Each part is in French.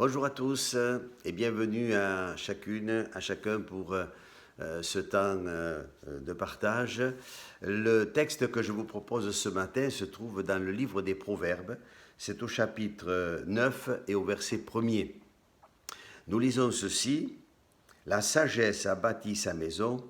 Bonjour à tous et bienvenue à chacune, à chacun pour ce temps de partage. Le texte que je vous propose ce matin se trouve dans le livre des Proverbes. C'est au chapitre 9 et au verset 1er. Nous lisons ceci. La sagesse a bâti sa maison,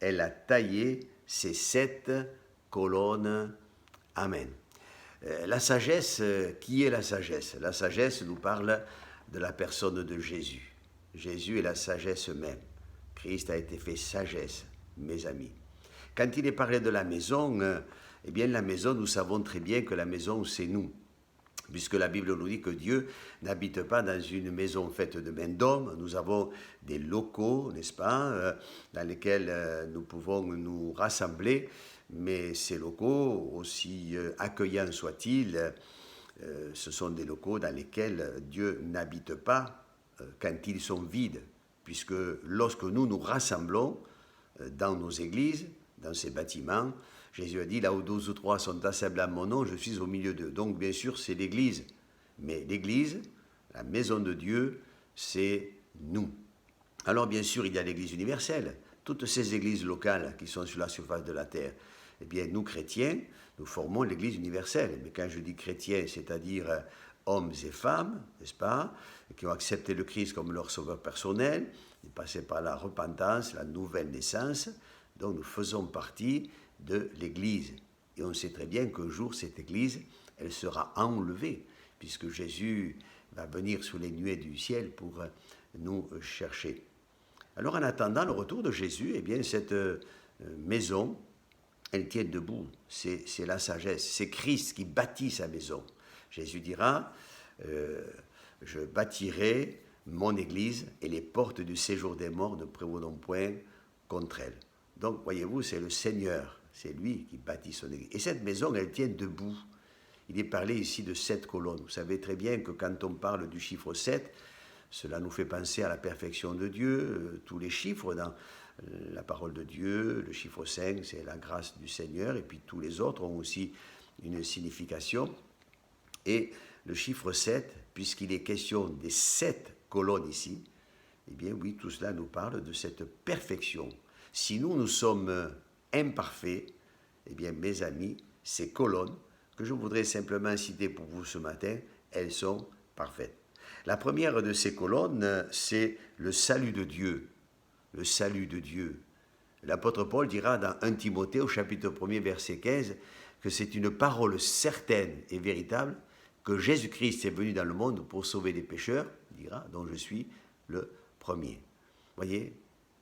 elle a taillé ses 7 colonnes. Amen. La sagesse, qui est la sagesse? La sagesse nous parle de la personne de Jésus. Jésus est la sagesse même. Christ a été fait sagesse, mes amis. Quand il est parlé de la maison, eh bien la maison, nous savons très bien que la maison, c'est nous. Puisque la Bible nous dit que Dieu n'habite pas dans une maison faite de main d'homme. Nous avons des locaux, n'est-ce pas, dans lesquels nous pouvons nous rassembler. Mais ces locaux, aussi accueillants soient-ils, ce sont des locaux dans lesquels Dieu n'habite pas quand ils sont vides. Puisque lorsque nous nous rassemblons dans nos églises, dans ces bâtiments, Jésus a dit, là où 12 ou 3 sont assemblés à mon nom, je suis au milieu d'eux. Donc bien sûr, c'est l'Église. Mais l'Église, la maison de Dieu, c'est nous. Alors bien sûr, il y a l'Église universelle, toutes ces églises locales qui sont sur la surface de la terre. Eh bien, nous chrétiens, nous formons l'Église universelle. Mais quand je dis chrétiens, c'est-à-dire hommes et femmes, n'est-ce pas, qui ont accepté le Christ comme leur sauveur personnel, ils passaient par la repentance, la nouvelle naissance. Donc nous faisons partie de l'Église. Et on sait très bien qu'un jour, cette Église, elle sera enlevée, puisque Jésus va venir sous les nuées du ciel pour nous chercher. Alors en attendant le retour de Jésus, eh bien cette maison, elle tient debout. C'est la sagesse. C'est Christ qui bâtit sa maison. Jésus dira, je bâtirai mon Église et les portes du séjour des morts ne prévaudront point contre elle. Donc, voyez-vous, c'est le Seigneur, c'est lui qui bâtit son Église. Et cette maison, elle tient debout. Il est parlé ici de 7 colonnes. Vous savez très bien que quand on parle du chiffre 7, cela nous fait penser à la perfection de Dieu. Tous les chiffres dans la parole de Dieu, le chiffre 5, c'est la grâce du Seigneur, et puis tous les autres ont aussi une signification. Et le chiffre 7, puisqu'il est question des 7 colonnes ici, eh bien oui, tout cela nous parle de cette perfection. Si nous sommes imparfaits, eh bien mes amis, ces colonnes que je voudrais simplement citer pour vous ce matin, elles sont parfaites. La première de ces colonnes, c'est le salut de Dieu. Le salut de Dieu. L'apôtre Paul dira dans 1 Timothée au chapitre 1er verset 15 que c'est une parole certaine et véritable que Jésus-Christ est venu dans le monde pour sauver les pécheurs, il dira, dont je suis le premier. Voyez,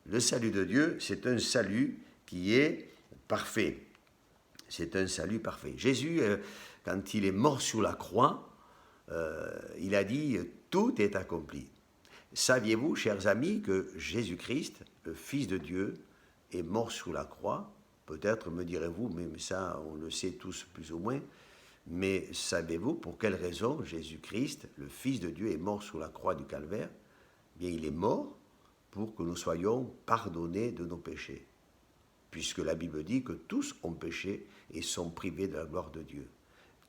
le salut de Dieu, c'est un salut qui est parfait. C'est un salut parfait. Jésus, quand il est mort sur la croix, il a dit « Tout est accompli ». Saviez-vous, chers amis, que Jésus-Christ, le Fils de Dieu, est mort sur la croix? Peut-être me direz-vous, mais ça, on le sait tous plus ou moins. Mais savez-vous pour quelle raison Jésus-Christ, le Fils de Dieu, est mort sur la croix du Calvaire? Bien, il est mort pour que nous soyons pardonnés de nos péchés. Puisque la Bible dit que tous ont péché et sont privés de la gloire de Dieu.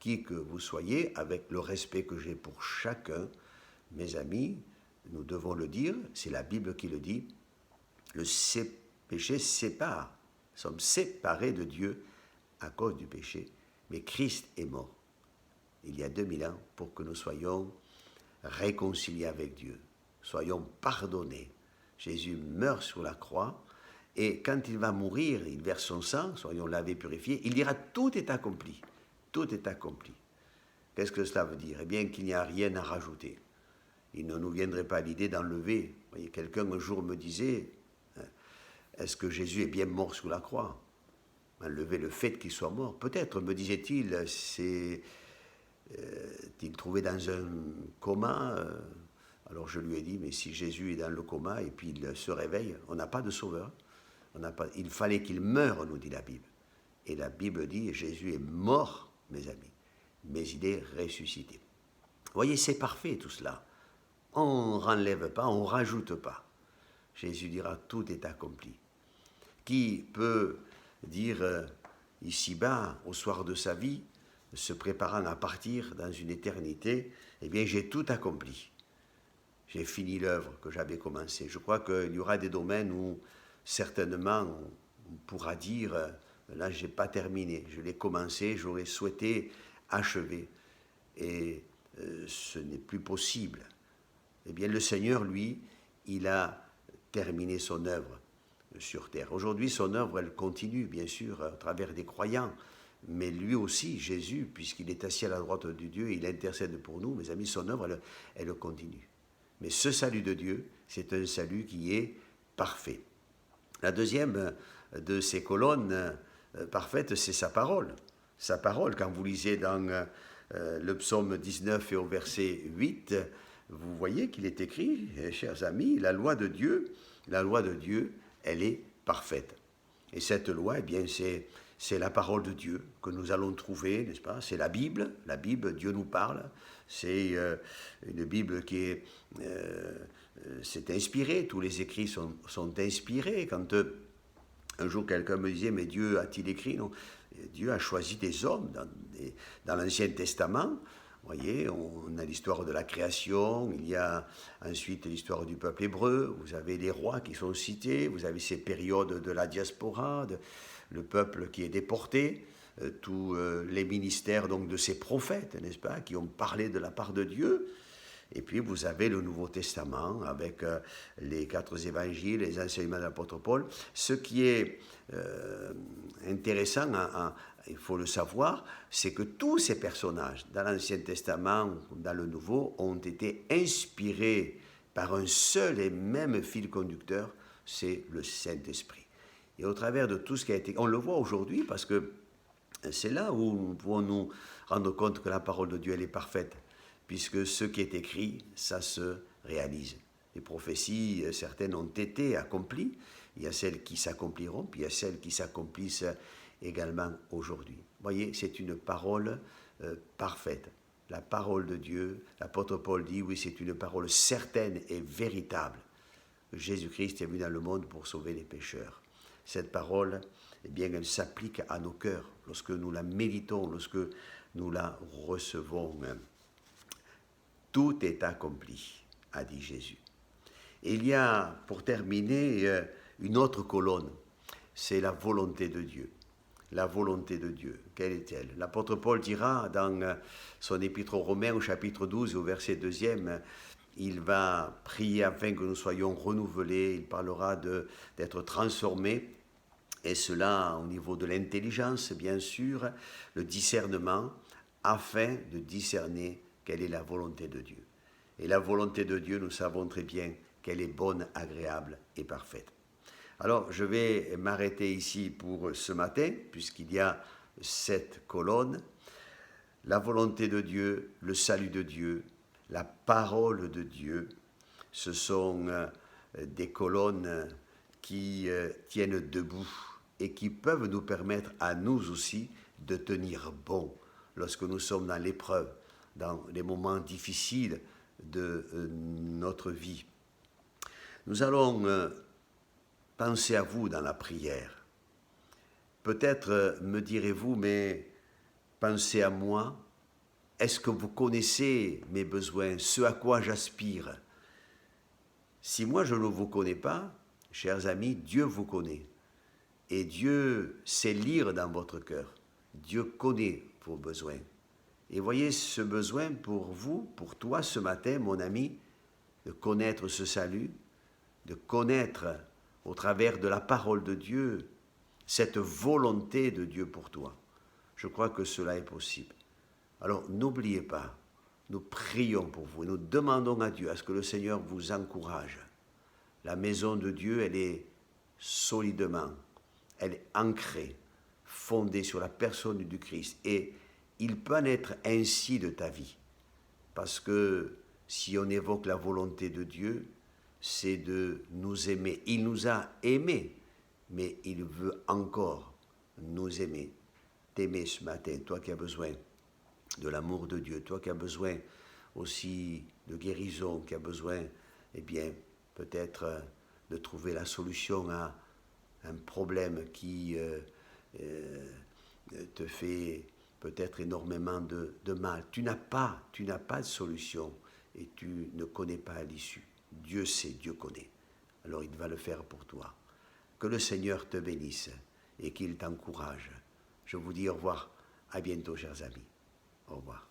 Qui que vous soyez, avec le respect que j'ai pour chacun, mes amis, nous devons le dire, c'est la Bible qui le dit, le péché sépare. Nous sommes séparés de Dieu à cause du péché, mais Christ est mort il y a 2000 ans pour que nous soyons réconciliés avec Dieu, soyons pardonnés. Jésus meurt sur la croix et quand il va mourir, il verse son sang, soyons lavés, purifiés, il dira tout est accompli, tout est accompli. Qu'est-ce que cela veut dire? Eh bien qu'il n'y a rien à rajouter. Il ne nous viendrait pas l'idée d'enlever. Vous voyez, quelqu'un un jour me disait, est-ce que Jésus est bien mort sous la croix? Enlever le fait qu'il soit mort. Peut-être, me disait-il, c'est il trouvé dans un coma. Alors je lui ai dit, mais si Jésus est dans le coma et puis il se réveille, on n'a pas de sauveur. Il fallait qu'il meure, nous dit la Bible. Et la Bible dit, Jésus est mort, mes amis, mais il est ressuscité. Vous voyez, c'est parfait tout cela. On ne renlève pas, on ne rajoute pas. Jésus dira, tout est accompli. Qui peut dire ici-bas, au soir de sa vie, se préparant à partir dans une éternité, eh bien j'ai tout accompli. j'ai fini l'œuvre que j'avais commencée. Je crois qu'il y aura des domaines où certainement on pourra dire, là je n'ai pas terminé, je l'ai commencé, j'aurais souhaité achever et ce n'est plus possible. Eh bien le Seigneur, lui, il a terminé son œuvre sur terre. Aujourd'hui, son œuvre, elle continue, bien sûr, à travers des croyants, mais lui aussi, Jésus, puisqu'il est assis à la droite de Dieu, il intercède pour nous, mes amis, son œuvre, elle continue. Mais ce salut de Dieu, c'est un salut qui est parfait. La deuxième de ces colonnes parfaites, c'est sa parole. Sa parole, quand vous lisez dans le psaume 19 et au verset 8, vous voyez qu'il est écrit, chers amis, la loi de Dieu, elle est parfaite. Et cette loi, eh bien, c'est la parole de Dieu que nous allons trouver, n'est-ce pas? C'est la Bible, Dieu nous parle. C'est une Bible qui est c'est inspiré, tous les écrits sont inspirés. Quand un jour quelqu'un me disait, mais Dieu a-t-il écrit? Non, Dieu a choisi des hommes dans l'Ancien Testament. Vous voyez, on a l'histoire de la création, il y a ensuite l'histoire du peuple hébreu, vous avez les rois qui sont cités, vous avez ces périodes de la diaspora, le peuple qui est déporté, tous les ministères donc de ces prophètes, n'est-ce pas, qui ont parlé de la part de Dieu. Et puis vous avez le Nouveau Testament avec les 4 évangiles, les enseignements de l'apôtre Paul. Ce qui est intéressant, il faut le savoir, c'est que tous ces personnages, dans l'Ancien Testament, dans le Nouveau, ont été inspirés par un seul et même fil conducteur, c'est le Saint-Esprit. Et au travers de tout ce qui a été... On le voit aujourd'hui parce que c'est là où nous pouvons nous rendre compte que la parole de Dieu, elle est parfaite, puisque ce qui est écrit, ça se réalise. Les prophéties, certaines ont été accomplies, il y a celles qui s'accompliront, puis il y a celles qui s'accomplissent également aujourd'hui. Vous voyez, c'est une parole parfaite. La parole de Dieu, l'apôtre Paul dit, oui, c'est une parole certaine et véritable. Jésus-Christ est venu dans le monde pour sauver les pécheurs. Cette parole, eh bien, elle s'applique à nos cœurs lorsque nous la méditons, lorsque nous la recevons. Tout est accompli, a dit Jésus. Et il y a, pour terminer, une autre colonne, c'est la volonté de Dieu. La volonté de Dieu, quelle est-elle? L'apôtre Paul dira dans son épître aux Romains au chapitre 12 au verset 2, il va prier afin que nous soyons renouvelés, il parlera d'être transformés, et cela au niveau de l'intelligence, bien sûr, le discernement, afin de discerner quelle est la volonté de Dieu. Et la volonté de Dieu, nous savons très bien qu'elle est bonne, agréable et parfaite. Alors, je vais m'arrêter ici pour ce matin, puisqu'il y a 7 colonnes. La volonté de Dieu, le salut de Dieu, la parole de Dieu, ce sont des colonnes qui tiennent debout et qui peuvent nous permettre à nous aussi de tenir bon lorsque nous sommes dans l'épreuve, dans les moments difficiles de notre vie. Nous allons penser à vous dans la prière. Peut-être me direz-vous, mais pensez à moi. Est-ce que vous connaissez mes besoins, ce à quoi j'aspire? Si moi je ne vous connais pas, chers amis, Dieu vous connaît. Et Dieu sait lire dans votre cœur. Dieu connaît vos besoins. Et voyez ce besoin pour vous, pour toi ce matin, mon ami, de connaître ce salut, de connaître au travers de la parole de Dieu cette volonté de Dieu pour toi. Je crois que cela est possible. Alors n'oubliez pas, nous prions pour vous et nous demandons à Dieu, à ce que le Seigneur vous encourage. La maison de Dieu, elle est solidement, elle est ancrée, fondée sur la personne du Christ. Et il peut en être ainsi de ta vie. Parce que si on évoque la volonté de Dieu, c'est de nous aimer. Il nous a aimés, mais il veut encore nous aimer. T'aimer ce matin, toi qui as besoin de l'amour de Dieu, toi qui as besoin aussi de guérison, qui as besoin, eh bien, peut-être de trouver la solution à un problème qui te fait peut-être énormément de mal. Tu n'as pas de solution. et tu ne connais pas l'issue. Dieu sait, Dieu connaît. Alors il va le faire pour toi. Que le Seigneur te bénisse et qu'il t'encourage. Je vous dis au revoir. À bientôt, chers amis. Au revoir.